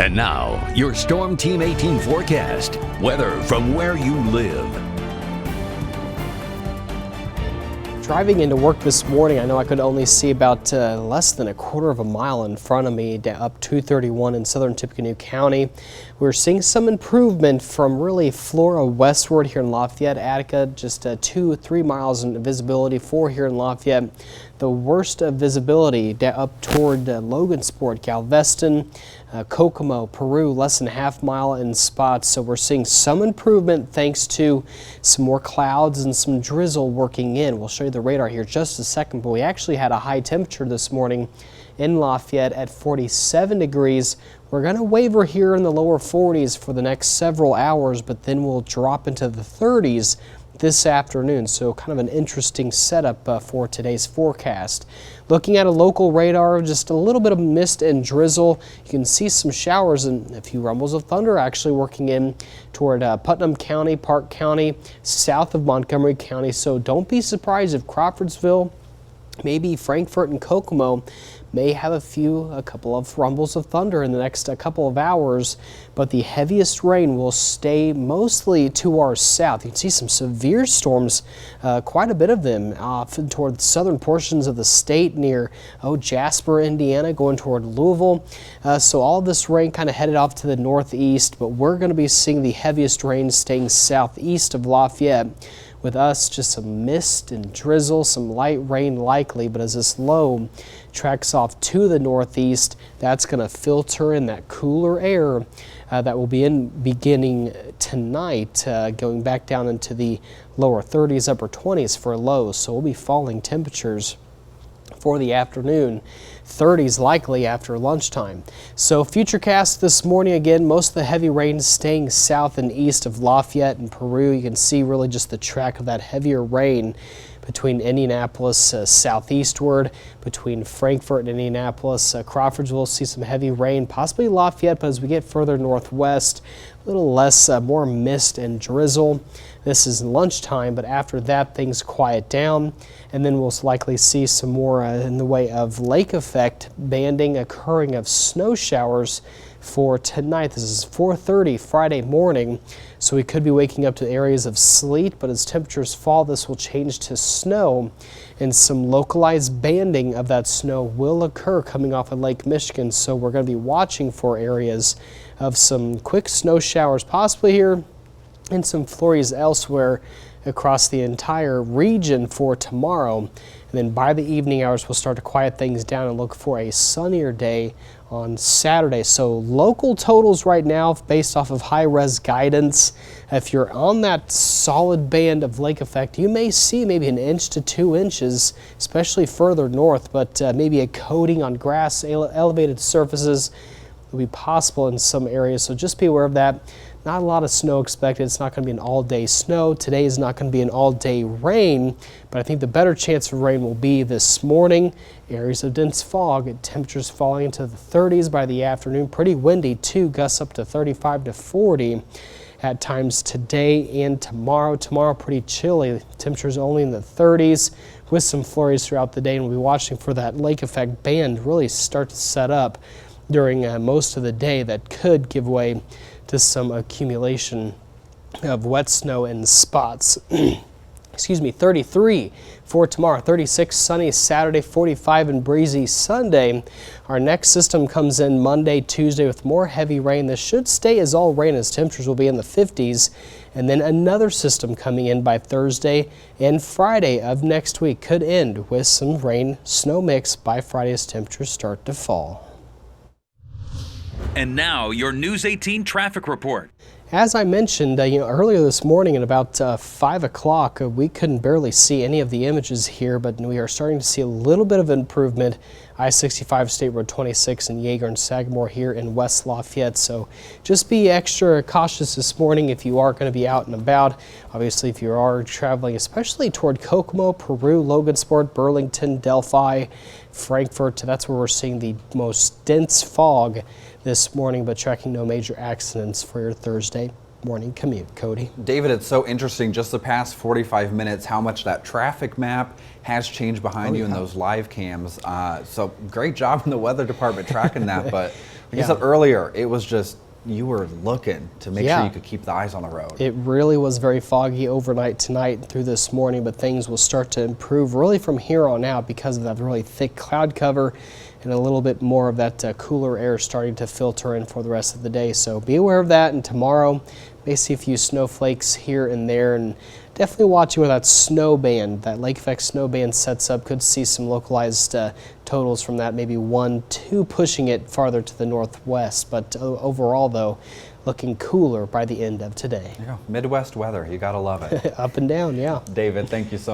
And now, your Storm Team 18 forecast. Weather from where you live. Driving into work this morning, I know I could only see about less than a quarter of a mile in front of me up 231 in southern Tippecanoe County. We're seeing some improvement from really Flora westward here in Lafayette, Attica, just 2-3 miles in visibility for here in Lafayette. The worst visibility up toward Logansport, Galveston, Kokomo, Peru, less than half mile in spots. So we're seeing some improvement thanks to some more clouds and some drizzle working in. We'll show you the radar here in just a second, but we actually had a high temperature this morning in Lafayette at 47 degrees. We're going to waver here in the lower 40s for the next several hours, but then we'll drop into the 30s this afternoon. So kind of an interesting setup for today's forecast. Looking at a local radar, just a little bit of mist and drizzle. You can see some showers and a few rumbles of thunder actually working in toward Putnam County, Park County, south of Montgomery County. So don't be surprised if Crawfordsville, maybe Frankfort and Kokomo may have a couple of rumbles of thunder in the next couple of hours, but the heaviest rain will stay mostly to our south. You can see some severe storms, quite a bit of them off toward the southern portions of the state near Jasper, Indiana, going toward Louisville. So all this rain kind of headed off to the northeast, but we're going to be seeing the heaviest rain staying southeast of Lafayette. With us, just some mist and drizzle, some light rain likely, but as this low tracks off to the northeast, that's going to filter in that cooler air that will be beginning tonight, going back down into the lower 30s, upper 20s for lows. So we'll be falling temperatures for the afternoon, 30s likely after lunchtime. So futurecast this morning, again, most of the heavy rain staying south and east of Lafayette and Peru. You can see really just the track of that heavier rain between Indianapolis southeastward, between Frankfort and Indianapolis. Crawfordsville see some heavy rain, possibly Lafayette, but as we get further northwest, a little less, more mist and drizzle. This is lunchtime, but after that things quiet down, and then we'll likely see some more in the way of lake effect banding occurring of snow showers for tonight. This is 4:30 Friday morning, so we could be waking up to areas of sleet, but as temperatures fall, this will change to snow, and some localized banding of that snow will occur coming off of Lake Michigan. So we're going to be watching for areas of some quick snow showers, possibly here, and some flurries elsewhere across the entire region for tomorrow. And then by the evening hours, we'll start to quiet things down and look for a sunnier day on Saturday. So local totals right now based off of high-res guidance. If you're on that solid band of lake effect, you may see maybe 1 inch to 2 inches, especially further north, but maybe a coating on grass, elevated surfaces will be possible in some areas. So just be aware of that. Not a lot of snow expected. It's not going to be an all-day snow. Today is not going to be an all-day rain, but I think the better chance of rain will be this morning. Areas of dense fog, temperatures falling into the 30s by the afternoon. Pretty windy too, gusts up to 35 to 40 at times today and tomorrow. Tomorrow pretty chilly. Temperatures only in the 30s with some flurries throughout the day, and we'll be watching for that lake effect band really start to set up during most of the day. That could give way to some accumulation of wet snow in spots. Excuse me, 33 for tomorrow, 36 sunny Saturday, 45 and breezy Sunday. Our next system comes in Monday, Tuesday with more heavy rain. This should stay as all rain as temperatures will be in the 50s. And then another system coming in by Thursday and Friday of next week could end with some rain snow mix by Friday as temperatures start to fall. And now your News 18 traffic report. As I mentioned, earlier this morning at about 5 o'clock, we couldn't barely see any of the images here, but we are starting to see a little bit of improvement. I-65 State Road 26 in Yeager and Sagamore here in West Lafayette. So just be extra cautious this morning if you are going to be out and about. Obviously, if you are traveling, especially toward Kokomo, Peru, Logansport, Burlington, Delphi, Frankfort, that's where we're seeing the most dense fog this morning, but tracking no major accidents for your Thursday morning commute. Cody. David, it's so interesting just the past 45 minutes how much that traffic map has changed behind you in those live cams. So great job in the weather department tracking that, but Like you said earlier, it was just, you were looking to make sure you could keep the eyes on the road. It really was very foggy overnight tonight and through this morning, but things will start to improve really from here on out because of that really thick cloud cover and a little bit more of that cooler air starting to filter in for the rest of the day. So be aware of that, and tomorrow may see a few snowflakes here and there, and definitely watching where that snow band, that lake effect snow band sets up. Could see some localized totals from that, maybe 1, 2 pushing it farther to the northwest, but overall though, looking cooler by the end of today. Yeah, Midwest weather, you gotta love it. Up and down, yeah. David, thank you so much.